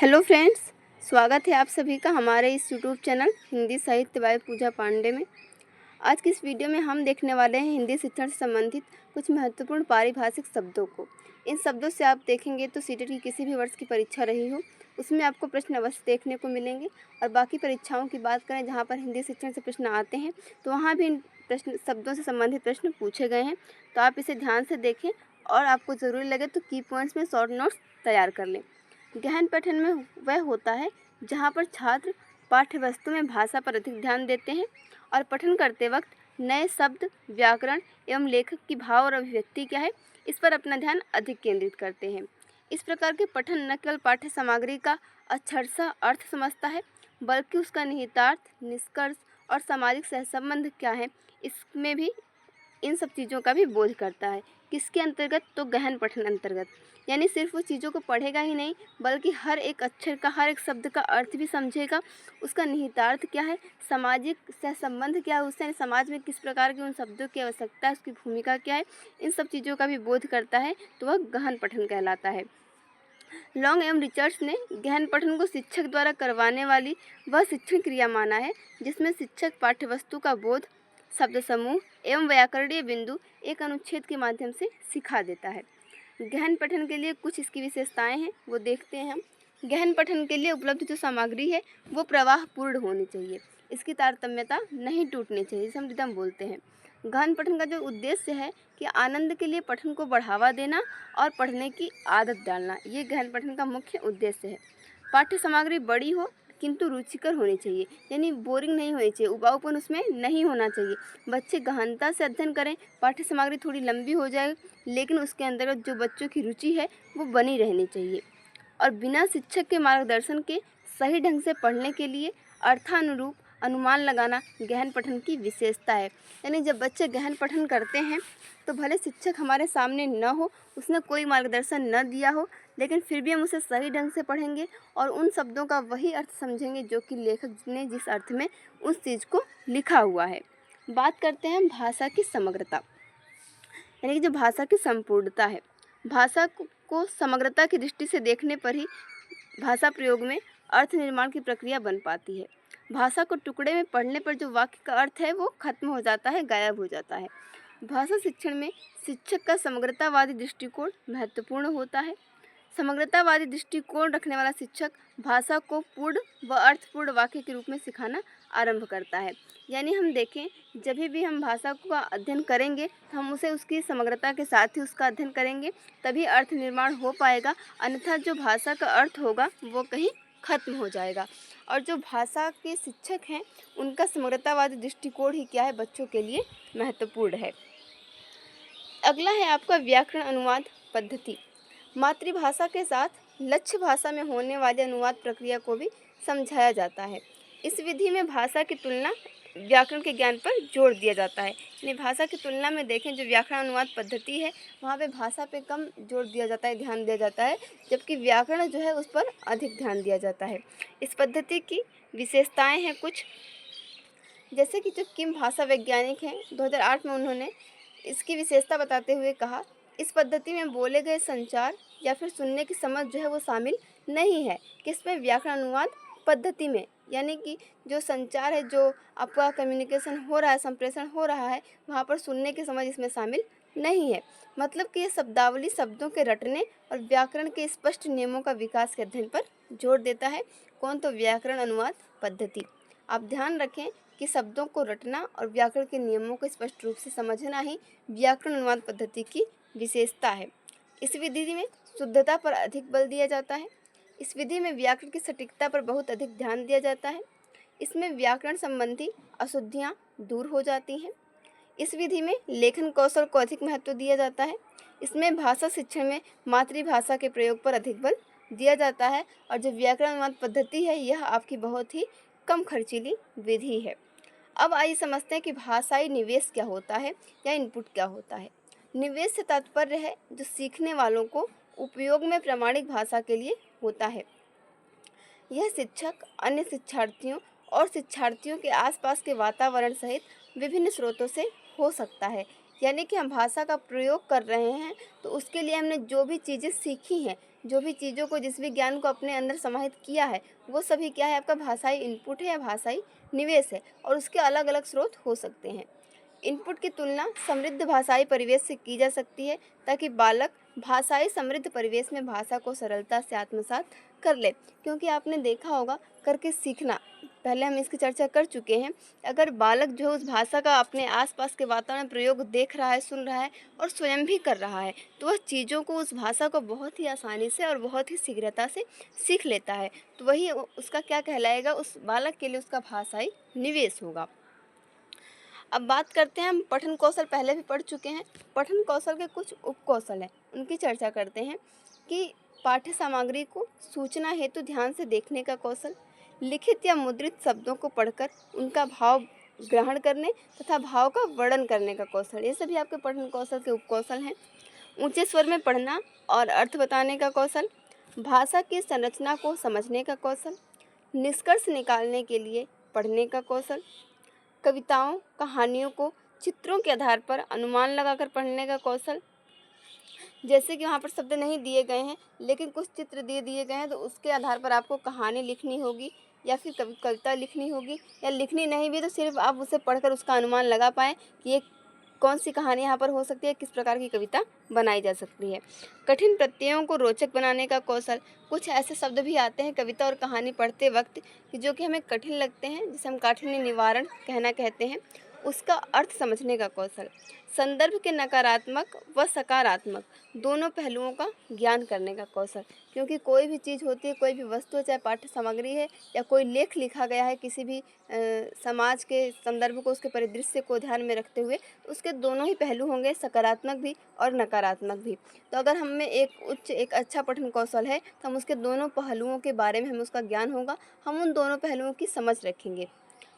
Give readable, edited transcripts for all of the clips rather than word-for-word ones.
Hello friends, स्वागत है आप सभी का हमारे इस यूट्यूब चैनल हिंदी साहित्य बाय पूजा पांडे में। आज की इस वीडियो में हम देखने वाले हैं हिंदी शिक्षण से संबंधित कुछ महत्वपूर्ण पारिभाषिक शब्दों को। इन शब्दों से आप देखेंगे तो सीटेट की किसी भी वर्ष की परीक्षा रही हो उसमें आपको प्रश्न अवश्य देखने को मिलेंगे। और बाकी परीक्षाओं की बात करें जहाँ पर हिंदी शिक्षण से प्रश्न आते हैं तो वहाँ भी इन प्रश्न शब्दों से संबंधित प्रश्न पूछे गए हैं। तो आप इसे ध्यान से देखें और आपको ज़रूरी लगे तो की पॉइंट्स में शॉर्ट नोट्स तैयार कर लें। गहन पठन में वह होता है जहाँ पर छात्र पाठ्य वस्तु में भाषा पर अधिक ध्यान देते हैं और पठन करते वक्त नए शब्द, व्याकरण एवं लेखक की भाव और अभिव्यक्ति क्या है इस पर अपना ध्यान अधिक केंद्रित करते हैं। इस प्रकार के पठन न केवल पाठ्य सामग्री का अक्षरशः अर्थ समझता है बल्कि उसका निहितार्थ, निष्कर्ष और सामाजिक सहसंबंध क्या है इसमें भी इन सब चीज़ों का भी बोध करता है। किसके अंतर्गत? तो गहन पठन अंतर्गत। यानी सिर्फ वो चीज़ों को पढ़ेगा ही नहीं बल्कि हर एक अक्षर का, हर एक शब्द का अर्थ भी समझेगा, उसका निहितार्थ क्या है, सामाजिक सहसंबंध क्या है, उससे समाज में किस प्रकार के उन शब्दों की आवश्यकता है, उसकी भूमिका क्या है, इन सब चीज़ों का भी बोध करता है तो वह गहन पठन कहलाता है। लॉन्ग एवं रिचर्ड्स ने गहन पठन को शिक्षक द्वारा करवाने वाली वह शिक्षण क्रिया माना है जिसमें शिक्षक पाठ्यवस्तु का बोध, शब्द समूह एवं व्याकरणीय बिंदु एक अनुच्छेद के माध्यम से सिखा देता है। गहन पठन के लिए कुछ इसकी विशेषताएं हैं, वो देखते हैं हम। गहन पठन के लिए उपलब्ध जो सामग्री है वो प्रवाह पूर्ण होनी चाहिए, इसकी तारतम्यता नहीं टूटनी चाहिए, जिसे हम रिदम बोलते हैं। गहन पठन का जो उद्देश्य है कि आनंद के लिए पठन को बढ़ावा देना और पढ़ने की आदत डालना, ये गहन पठन का मुख्य उद्देश्य है। पाठ्य सामग्री बड़ी हो किंतु रुचिकर होनी चाहिए, यानी बोरिंग नहीं होनी चाहिए, उबाऊपन उसमें नहीं होना चाहिए। बच्चे गहनता से अध्ययन करें, पाठ्य सामग्री थोड़ी लंबी हो जाए लेकिन उसके अंतर्गत जो बच्चों की रुचि है वो बनी रहनी चाहिए। और बिना शिक्षक के मार्गदर्शन के सही ढंग से पढ़ने के लिए अर्थानुरूप अनुमान लगाना गहन पठन की विशेषता है। यानी जब बच्चे गहन पठन करते हैं तो भले शिक्षक हमारे सामने न हो, उसने कोई मार्गदर्शन न दिया हो, लेकिन फिर भी हम उसे सही ढंग से पढ़ेंगे और उन शब्दों का वही अर्थ समझेंगे जो कि लेखक ने जिस अर्थ में उस चीज़ को लिखा हुआ है। बात करते हैं भाषा की समग्रता, यानी कि जो भाषा की संपूर्णता है। भाषा को समग्रता की दृष्टि से देखने पर ही भाषा प्रयोग में अर्थ निर्माण की प्रक्रिया बन पाती है। भाषा को टुकड़े में पढ़ने पर जो वाक्य का अर्थ है वो खत्म हो जाता है, गायब हो जाता है। भाषा शिक्षण में शिक्षक का समग्रतावादी दृष्टिकोण महत्वपूर्ण होता है। समग्रतावादी दृष्टिकोण रखने वाला शिक्षक भाषा को पूर्ण व अर्थपूर्ण वाक्य के रूप में सिखाना आरंभ करता है। यानी हम देखें, जब भी हम भाषा का अध्ययन करेंगे तो हम उसे उसकी समग्रता के साथ ही उसका अध्ययन करेंगे, तभी अर्थ निर्माण हो पाएगा। अन्यथा जो भाषा का अर्थ होगा वो कहीं खत्म हो जाएगा। और जो भाषा के शिक्षक हैं उनका समग्रतावादी दृष्टिकोण ही क्या है, बच्चों के लिए महत्वपूर्ण है। अगला है आपका व्याकरण अनुवाद पद्धति। मातृभाषा के साथ लक्ष्य भाषा में होने वाली अनुवाद प्रक्रिया को भी समझाया जाता है। इस विधि में भाषा की तुलना व्याकरण के ज्ञान पर जोर दिया जाता है। यानी भाषा की तुलना में देखें, जो व्याकरण अनुवाद पद्धति है वहाँ पे भाषा पे कम जोर दिया जाता है, ध्यान दिया जाता है, जबकि व्याकरण जो है उस पर अधिक ध्यान दिया जाता है। इस पद्धति की विशेषताएँ हैं कुछ, जैसे कि जो किम भाषा वैज्ञानिक हैं 2008 में उन्होंने इसकी विशेषता बताते हुए कहा, इस पद्धति में बोले गए संचार या फिर सुनने की समझ जो है वो शामिल नहीं है। किसमें? व्याकरण अनुवाद पद्धति में। यानी कि जो संचार है, जो आपका कम्युनिकेशन हो रहा है, संप्रेषण हो रहा है, वहाँ पर सुनने की समझ इसमें शामिल नहीं है। मतलब कि ये शब्दावली शब्दों के रटने और व्याकरण के स्पष्ट नियमों का विकास के अध्ययन पर जोर देता है। कौन? तो व्याकरण अनुवाद पद्धति। आप ध्यान रखें कि शब्दों को रटना और व्याकरण के नियमों को स्पष्ट रूप से समझना ही व्याकरण अनुवाद पद्धति की विशेषता है। इस विधि में शुद्धता पर अधिक बल दिया जाता है। इस विधि में व्याकरण की सटीकता पर बहुत अधिक ध्यान दिया जाता है। इसमें व्याकरण संबंधी अशुद्धियाँ दूर हो जाती हैं। इस विधि में लेखन कौशल को अधिक महत्व दिया जाता है। इसमें भाषा शिक्षण में मातृभाषा के प्रयोग पर अधिक बल दिया जाता है। और जो व्याकरण अनुवाद पद्धति है यह आपकी बहुत ही कम खर्चीली विधि है। अब आइए समझते हैं कि भाषाई निवेश क्या होता है या इनपुट क्या होता है। निवेश से तात्पर्य है जो सीखने वालों को उपयोग में प्रामाणिक भाषा के लिए होता है। यह शिक्षक, अन्य शिक्षार्थियों और शिक्षार्थियों के आसपास के वातावरण सहित विभिन्न स्रोतों से हो सकता है। यानी कि हम भाषा का प्रयोग कर रहे हैं तो उसके लिए हमने जो भी चीज़ें सीखी हैं जो भी चीज़ों को, जिस भी ज्ञान को अपने अंदर समाहित किया है, वो सभी क्या है, आपका भाषाई इनपुट है या भाषाई निवेश है, और उसके अलग अलग स्रोत हो सकते हैं। इनपुट की तुलना समृद्ध भाषाई परिवेश से की जा सकती है, ताकि बालक भाषाई समृद्ध परिवेश में भाषा को सरलता से आत्मसात कर ले। क्योंकि आपने देखा होगा, करके सीखना, पहले हम इसकी चर्चा कर चुके हैं। अगर बालक जो है उस भाषा का अपने आसपास के वातावरण प्रयोग देख रहा है, सुन रहा है और स्वयं भी कर रहा है, तो वह चीज़ों को, उस भाषा को बहुत ही आसानी से और बहुत ही शीघ्रता से सीख लेता है। तो वही उसका क्या कहलाएगा, उस बालक के लिए उसका भाषाई निवेश होगा। अब बात करते हैं, हम पठन कौशल पहले भी पढ़ चुके हैं। पठन कौशल के कुछ उप कौशल हैं, उनकी चर्चा करते हैं कि पाठ्य सामग्री को सूचना हेतु ध्यान से देखने का कौशल, लिखित या मुद्रित शब्दों को पढ़कर उनका भाव ग्रहण करने तथा भाव का वर्णन करने का कौशल, ये सभी आपके पठन कौशल के उप कौशल हैं। ऊंचे स्वर में पढ़ना और अर्थ बताने का कौशल, भाषा की संरचना को समझने का कौशल, निष्कर्ष निकालने के लिए पढ़ने का कौशल, कविताओं कहानियों को चित्रों के आधार पर अनुमान लगाकर पढ़ने का कौशल, जैसे कि वहाँ पर शब्द नहीं दिए गए हैं लेकिन कुछ चित्र दे दिए गए हैं, तो उसके आधार पर आपको कहानी लिखनी होगी या फिर कविता लिखनी होगी, या लिखनी नहीं भी तो सिर्फ आप उसे पढ़कर उसका अनुमान लगा पाएँ कि ये कौन सी कहानी यहाँ पर हो सकती है, किस प्रकार की कविता बनाई जा सकती है। कठिन प्रत्ययों को रोचक बनाने का कौशल, कुछ ऐसे शब्द भी आते हैं कविता और कहानी पढ़ते वक्त कि जो कि हमें कठिन लगते हैं, जिसे हम काठिन्य निवारण कहना कहते हैं, उसका अर्थ समझने का कौशल। संदर्भ के नकारात्मक व सकारात्मक दोनों पहलुओं का ज्ञान करने का कौशल, क्योंकि कोई भी चीज़ होती है, कोई भी वस्तु है, चाहे पाठ्य सामग्री है या कोई लेख लिखा गया है किसी भी समाज के संदर्भ को, उसके परिदृश्य को ध्यान में रखते हुए, उसके दोनों ही पहलू होंगे, सकारात्मक भी और नकारात्मक भी। तो अगर हम में एक अच्छा पठन कौशल है तो हम उसके दोनों पहलुओं के बारे में हमें उसका ज्ञान होगा, हम उन दोनों पहलुओं की समझ रखेंगे।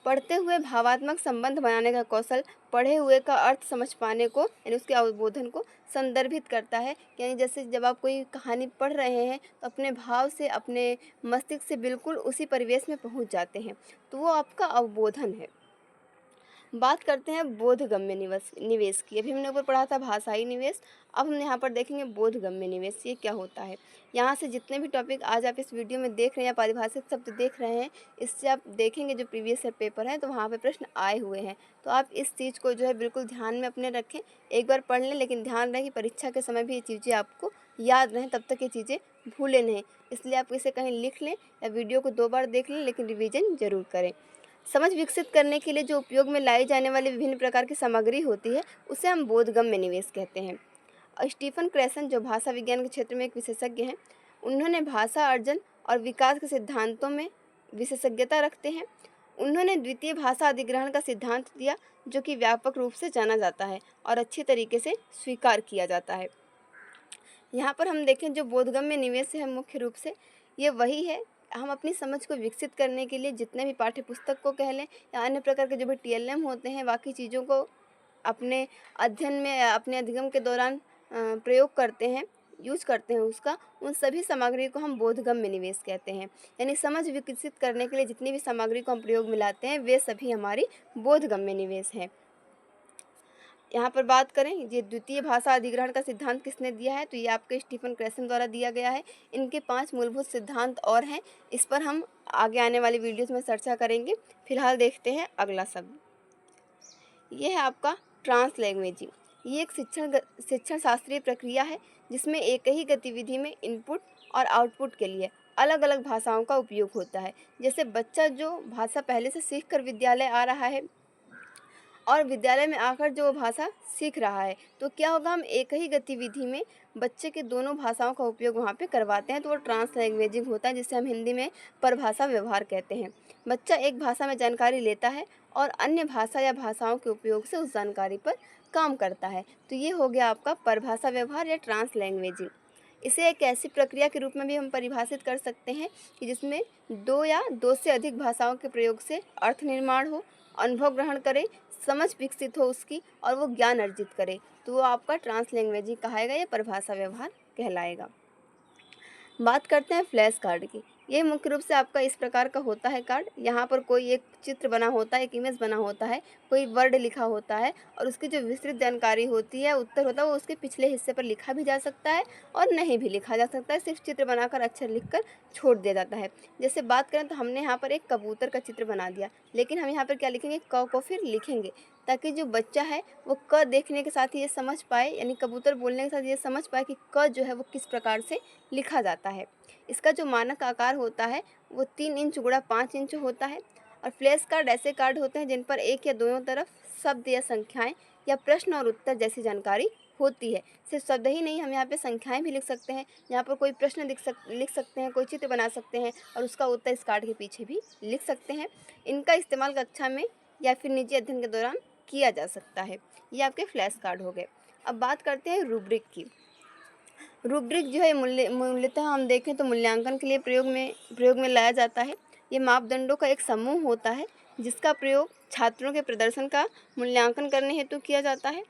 पढ़ते हुए भावात्मक संबंध बनाने का कौशल, पढ़े हुए का अर्थ समझ पाने को यानी उसके अवबोधन को संदर्भित करता है। यानी जैसे जब आप कोई कहानी पढ़ रहे हैं तो अपने भाव से, अपने मस्तिष्क से बिल्कुल उसी परिवेश में पहुंच जाते हैं, तो वो आपका अवबोधन है। बात करते हैं बोधगम्य निवेश की। अभी हमने ऊपर पढ़ा था भाषाई निवेश, अब हम यहाँ पर देखेंगे बोधगम्य निवेश, ये क्या होता है। यहाँ से जितने भी टॉपिक आज आप इस वीडियो में देख रहे हैं या पारिभाषिक शब्द देख रहे हैं, इससे आप देखेंगे जो प्रीवियस ईयर पेपर है तो वहाँ पे प्रश्न आए हुए हैं। तो आप इस चीज़ को जो है बिल्कुल ध्यान में अपने रखें, एक बार पढ़ लें, लेकिन ध्यान रहे कि परीक्षा के समय भी ये चीज़ें आपको याद रहें, तब तक ये चीज़ें भूलें नहीं। इसलिए आप इसे कहीं लिख लें या वीडियो को 2 बार देख लें, लेकिन रिविज़न ज़रूर करें। समझ विकसित करने के लिए जो उपयोग में लाई जाने वाली विभिन्न प्रकार की सामग्री होती है, उसे हम बोधगम्य निवेश कहते हैं। स्टीफन क्रेसन, जो भाषा विज्ञान के क्षेत्र में एक विशेषज्ञ हैं, उन्होंने भाषा अर्जन और विकास के सिद्धांतों में विशेषज्ञता रखते हैं। उन्होंने द्वितीय भाषा अधिग्रहण का सिद्धांत दिया, जो कि व्यापक रूप से जाना जाता है और अच्छी तरीके से स्वीकार किया जाता है। यहाँ पर हम देखें, जो बोधगम्य निवेश है मुख्य रूप से ये वही है, हम अपनी समझ को विकसित करने के लिए जितने भी पाठ्य पुस्तक को कह लें या अन्य प्रकार के जो भी टीएलएम होते हैं, बाकी चीज़ों को अपने अध्ययन में या अपने अधिगम के दौरान प्रयोग करते हैं, यूज करते हैं उसका, उन सभी सामग्री को हम बोधगम्य निवेश कहते हैं। यानी समझ विकसित करने के लिए जितनी भी सामग्री को हम प्रयोग में लाते हैं, वे सभी हमारी बोधगम्य निवेश हैं। यहाँ पर बात करें, ये द्वितीय भाषा अधिग्रहण का सिद्धांत किसने दिया है, तो ये आपके स्टीफन क्रेसन द्वारा दिया गया है। इनके 5 मूलभूत सिद्धांत और हैं, इस पर हम आगे आने वाली वीडियोस में चर्चा करेंगे। फिलहाल देखते हैं अगला शब्द, ये है आपका ट्रांसलैंग्वेजिंग। ये एक शिक्षण शास्त्रीय प्रक्रिया है जिसमें एक ही गतिविधि में इनपुट और आउटपुट के लिए अलग अलग भाषाओं का उपयोग होता है। जैसे बच्चा जो भाषा पहले से सीख कर विद्यालय आ रहा है और विद्यालय में आकर जो वो भाषा सीख रहा है, तो क्या होगा, हम एक ही गतिविधि में बच्चे के दोनों भाषाओं का उपयोग वहाँ पे करवाते हैं, तो वो ट्रांसलैंग्वेजिंग होता है, जिसे हम हिंदी में परभाषा व्यवहार कहते हैं। बच्चा एक भाषा में जानकारी लेता है और अन्य भाषा या भाषाओं के उपयोग से उस जानकारी पर काम करता है, तो ये हो गया आपका परभाषा व्यवहार या ट्रांसलैंग्वेजिंग। इसे एक ऐसी प्रक्रिया के रूप में भी हम परिभाषित कर सकते हैं कि जिसमें 2 या 2 से अधिक भाषाओं के प्रयोग से अर्थ निर्माण हो, अनुभव ग्रहण करे, समझ विकसित हो उसकी और वो ज्ञान अर्जित करे, तो वो आपका ट्रांसलैंग्वेजिंग कहाएगा या परिभाषा व्यवहार कहलाएगा। बात करते हैं फ्लैश कार्ड की। ये मुख्य रूप से आपका इस प्रकार का होता है कार्ड। यहाँ पर कोई एक चित्र बना होता है, एक इमेज बना होता है, कोई वर्ड लिखा होता है और उसकी जो विस्तृत जानकारी होती है, उत्तर होता है, वो उसके पिछले हिस्से पर लिखा भी जा सकता है और नहीं भी लिखा जा सकता है, सिर्फ चित्र बनाकर अक्षर लिखकर छोड़ दिया जाता है। जैसे बात करें तो हमने यहाँ पर एक कबूतर का चित्र बना दिया, लेकिन हम यहाँ पर क्या लिखेंगे, क को फिर लिखेंगे, ताकि जो बच्चा है वो क देखने के साथ ही ये समझ पाए, यानी कबूतर बोलने के साथ ये समझ पाए कि क जो है वो किस प्रकार से लिखा जाता है। इसका जो मानक आकार होता है वो 3 इंच गुणा 5 इंच होता है। और फ्लैश कार्ड ऐसे कार्ड होते हैं जिन पर एक या दोनों तरफ शब्द या संख्याएं या प्रश्न और उत्तर जैसी जानकारी होती है। सिर्फ शब्द ही नहीं, हम यहाँ पे संख्याएं भी लिख सकते हैं, यहाँ पर कोई प्रश्न लिख सकते हैं, कोई चित्र बना सकते हैं और उसका उत्तर इस कार्ड के पीछे भी लिख सकते हैं। इनका इस्तेमाल कक्षा में या फिर निजी अध्ययन के दौरान किया जा सकता है। ये आपके फ्लैश कार्ड हो गए। अब बात करते हैं रूब्रिक की। रूब्रिक जो है मूल्यतः हम देखें तो मूल्यांकन के लिए प्रयोग में लाया जाता है। ये मापदंडों का एक समूह होता है जिसका प्रयोग छात्रों के प्रदर्शन का मूल्यांकन करने हेतु किया जाता है।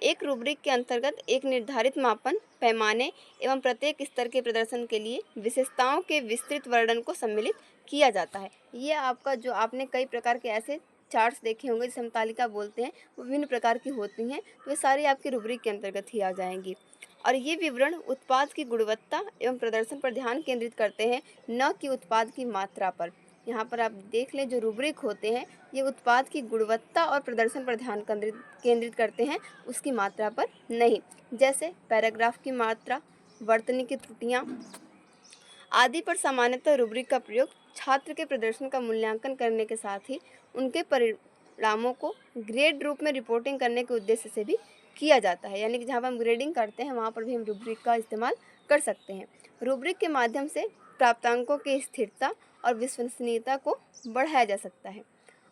एक रूब्रिक के अंतर्गत एक निर्धारित मापन पैमाने एवं प्रत्येक स्तर के प्रदर्शन के लिए विशेषताओं के विस्तृत वर्णन को सम्मिलित किया जाता है। ये आपका जो आपने कई प्रकार के ऐसे चार्ट्स देखे होंगे जिसे हम तालिका बोलते हैं, वो विभिन्न प्रकार की होती हैं, तो ये सारी आपके रूब्रिक के अंतर्गत ही आ जाएंगी। और ये विवरण उत्पाद की गुणवत्ता एवं प्रदर्शन पर ध्यान केंद्रित करते हैं, न कि उत्पाद की मात्रा पर। यहाँ पर आप देख लें, जो रूब्रिक होते हैं ये उत्पाद की गुणवत्ता और प्रदर्शन पर ध्यान केंद्रित करते हैं, उसकी मात्रा पर नहीं। जैसे पैराग्राफ की मात्रा, वर्तनी की त्रुटियाँ आदि पर सामान्यतः रूब्रिक का प्रयोग छात्र के प्रदर्शन का मूल्यांकन करने के साथ ही उनके परिणामों को ग्रेड रूप में रिपोर्टिंग करने के उद्देश्य से भी किया जाता है। यानी कि जहाँ पर हम ग्रेडिंग करते हैं वहाँ पर भी हम रूब्रिक का इस्तेमाल कर सकते हैं। रूब्रिक के माध्यम से प्राप्तांकों की स्थिरता और विश्वसनीयता को बढ़ाया जा सकता है।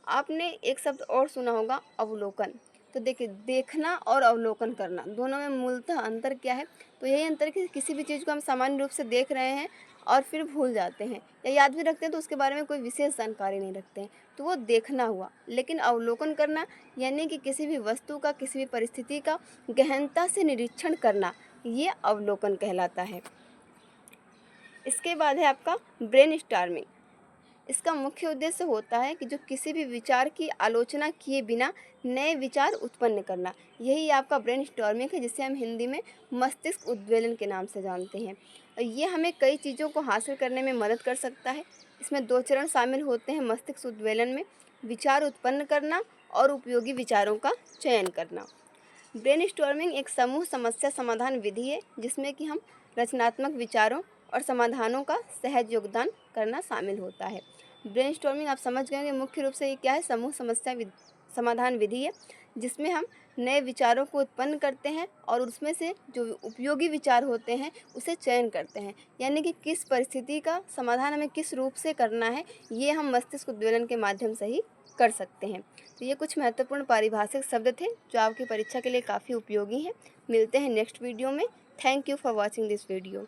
आपने एक शब्द और सुना होगा, अवलोकन। तो देखिए, देखना और अवलोकन करना दोनों में मूलतः अंतर क्या है? तो यही अंतर कि किसी भी चीज़ को हम सामान्य रूप से देख रहे हैं और फिर भूल जाते हैं या याद भी रखते हैं तो उसके बारे में कोई विशेष जानकारी नहीं रखते हैं, तो वो देखना हुआ। लेकिन अवलोकन करना यानी कि किसी भी वस्तु का, किसी भी परिस्थिति का गहनता से निरीक्षण करना, ये अवलोकन कहलाता है। इसके बाद है आपका ब्रेनस्टॉर्मिंग। इसका मुख्य उद्देश्य होता है कि जो किसी भी विचार की आलोचना किए बिना नए विचार उत्पन्न करना, यही आपका ब्रेनस्टॉर्मिंग है, जिसे हम हिंदी में मस्तिष्क उद्वेलन के नाम से जानते हैं। और ये हमें कई चीज़ों को हासिल करने में मदद कर सकता है। इसमें 2 चरण शामिल होते हैं मस्तिष्क उद्वेलन में: विचार उत्पन्न करना और उपयोगी विचारों का चयन करना। ब्रेनस्टॉर्मिंग एक समूह समस्या समाधान विधि है जिसमें कि हम रचनात्मक विचारों और समाधानों का सहज योगदान करना शामिल होता है। ब्रेनस्टॉर्मिंग आप समझ गए होंगे, मुख्य रूप से ये क्या है, समूह समस्या समाधान विधि है जिसमें हम नए विचारों को उत्पन्न करते हैं और उसमें से जो उपयोगी विचार होते हैं उसे चयन करते हैं। यानी कि किस परिस्थिति का समाधान हमें किस रूप से करना है, ये हम मस्तिष्क उद्वेलन के माध्यम से ही कर सकते हैं। तो ये कुछ महत्वपूर्ण पारिभाषिक शब्द थे जो आपकी परीक्षा के लिए काफ़ी उपयोगी हैं। मिलते हैं नेक्स्ट वीडियो में। Thank you for watching this video.